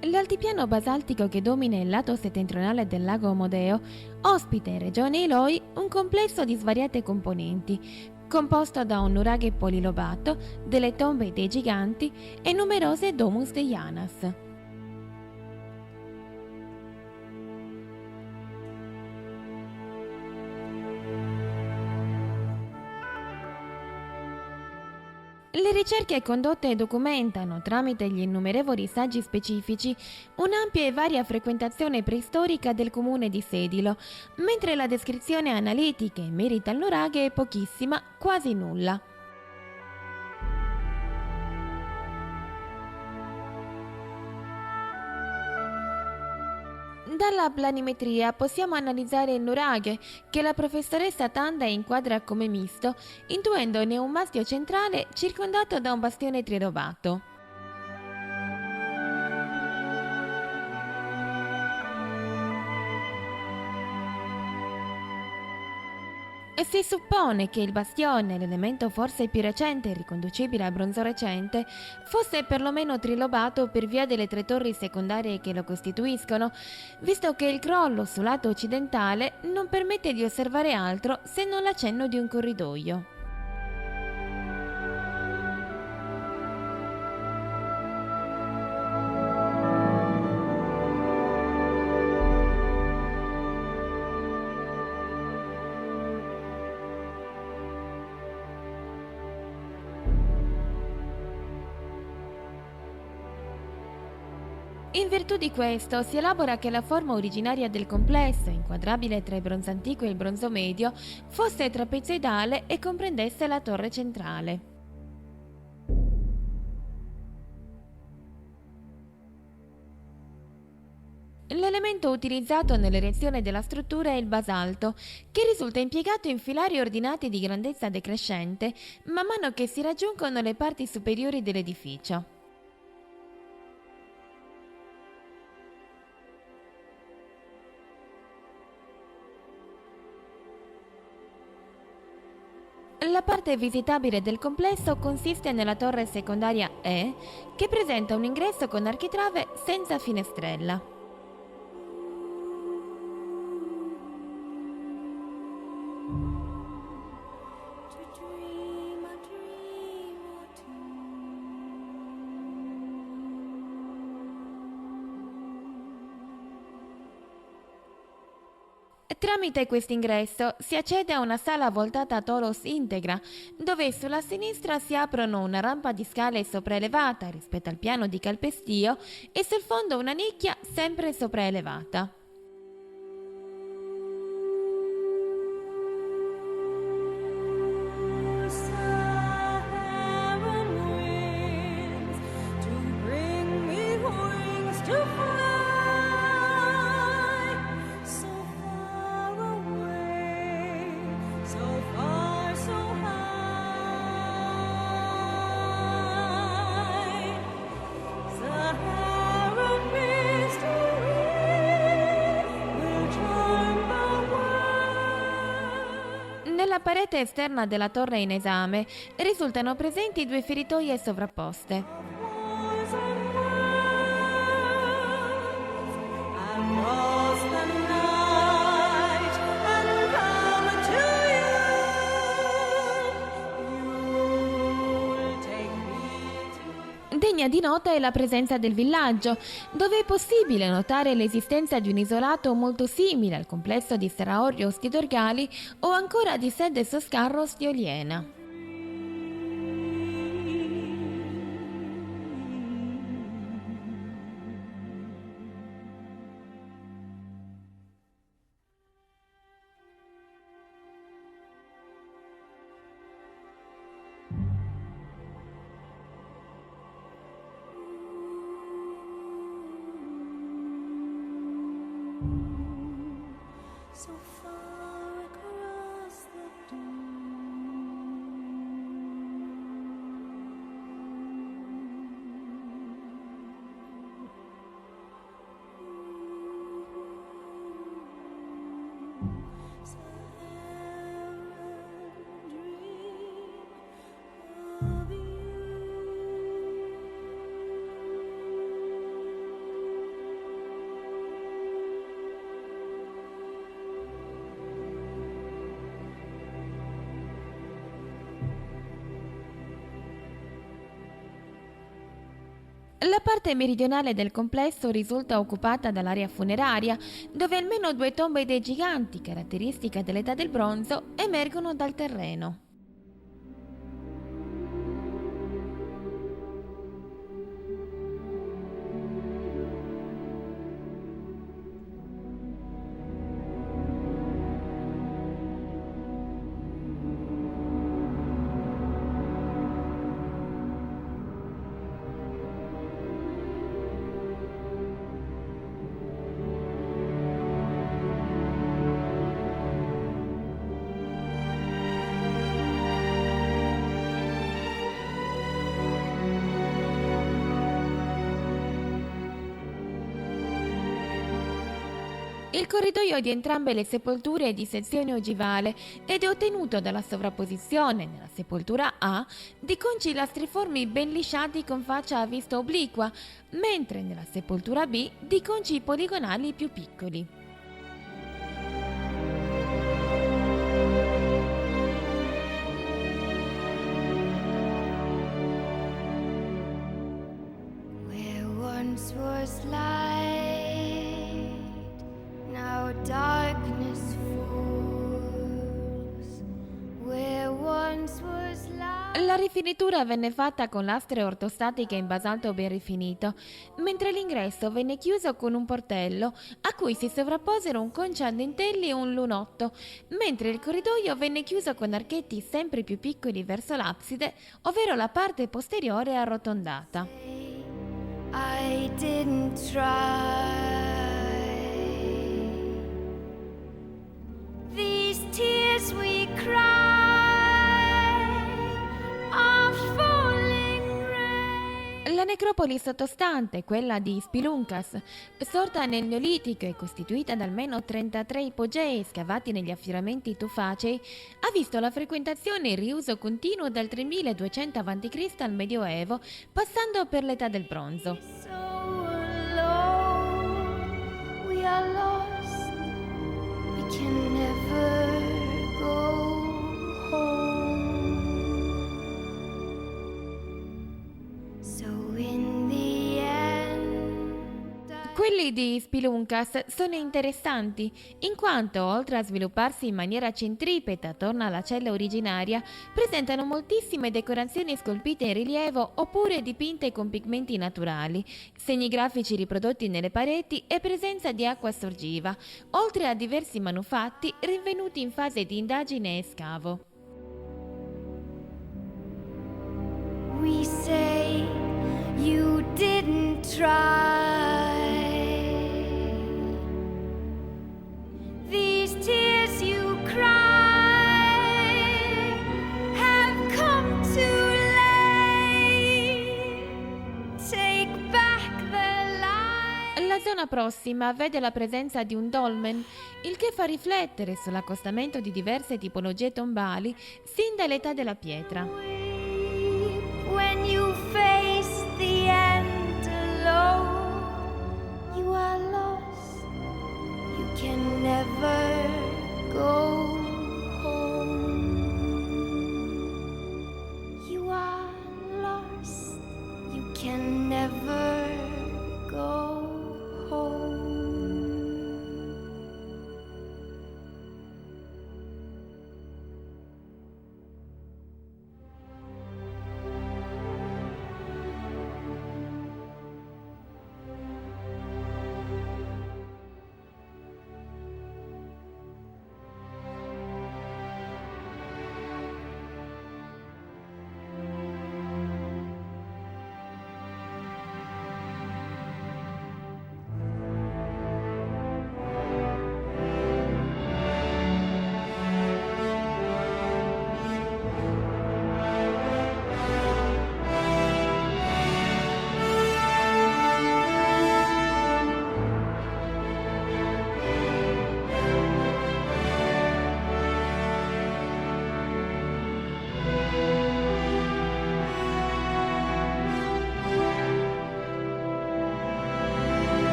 L'altipiano basaltico che domina il lato settentrionale del lago Amodeo ospita in regione Eloi un complesso di svariate componenti, composto da un nuraghe polilobato, delle tombe dei giganti e numerose domus de Llanas. Le ricerche condotte documentano, tramite gli innumerevoli saggi specifici, un'ampia e varia frequentazione preistorica del comune di Sedilo, mentre la descrizione analitica in merito al nuraghe è pochissima, quasi nulla. Dalla planimetria possiamo analizzare il nuraghe, che la professoressa Tanda inquadra come misto, intuendone un mastio centrale circondato da un bastione trilobato. E si suppone che il bastione, l'elemento forse più recente e riconducibile al bronzo recente, fosse perlomeno trilobato per via delle tre torri secondarie che lo costituiscono, visto che il crollo sul lato occidentale non permette di osservare altro se non l'accenno di un corridoio. In virtù di questo si elabora che la forma originaria del complesso, inquadrabile tra il bronzo antico e il bronzo medio, fosse trapezoidale e comprendesse la torre centrale. L'elemento utilizzato nell'erezione della struttura è il basalto, che risulta impiegato in filari ordinati di grandezza decrescente man mano che si raggiungono le parti superiori dell'edificio. La parte visitabile del complesso consiste nella torre secondaria E, che presenta un ingresso con architrave senza finestrella. Tramite quest'ingresso si accede a una sala voltata a toros integra, dove sulla sinistra si aprono una rampa di scale sopraelevata rispetto al piano di calpestio e sul fondo una nicchia sempre sopraelevata. Nella parete esterna della torre in esame risultano presenti due feritoie sovrapposte. Degna di nota è la presenza del villaggio, dove è possibile notare l'esistenza di un isolato molto simile al complesso di Seraorrios di Dorgali o ancora di Sedes Oscarros di Oliena. So far across the dune. La parte meridionale del complesso risulta occupata dall'area funeraria, dove almeno 2 tombe dei giganti, caratteristica dell'età del bronzo, emergono dal terreno. Il corridoio di entrambe le sepolture è di sezione ogivale ed è ottenuto dalla sovrapposizione, nella sepoltura A, di conci lastriformi ben lisciati con faccia a vista obliqua, mentre nella sepoltura B di conci poligonali più piccoli. Where once was light, now darkness falls. Where once was light. La rifinitura venne fatta con lastre ortostatiche in basalto ben rifinito, mentre l'ingresso venne chiuso con un portello a cui si sovrapposero un concio a dentelli e un lunotto, mentre il corridoio venne chiuso con archetti sempre più piccoli verso l'abside, ovvero la parte posteriore arrotondata. I didn't try. These tears we cry are falling rain. La necropoli sottostante, quella di Spilunkas, sorta nel Neolitico e costituita da almeno 33 ipogei scavati negli affioramenti tufacei, ha visto la frequentazione e il riuso continuo dal 3200 a.C. al Medioevo, passando per l'età del bronzo. So alone, we are lost. We can never go home. So in the end, Quelli di Spilunkas sono interessanti, in quanto, oltre a svilupparsi in maniera centripeta attorno alla cella originaria, presentano moltissime decorazioni scolpite in rilievo oppure dipinte con pigmenti naturali, segni grafici riprodotti nelle pareti e presenza di acqua sorgiva, oltre a diversi manufatti rinvenuti in fase di indagine e scavo. we say you didn't try. These tears you cry have come too late. Take back the light. La zona prossima vede la presenza di un dolmen, il che fa riflettere sull'accostamento di diverse tipologie tombali sin dall'età della pietra. When you face the end alone, you are lost. You can never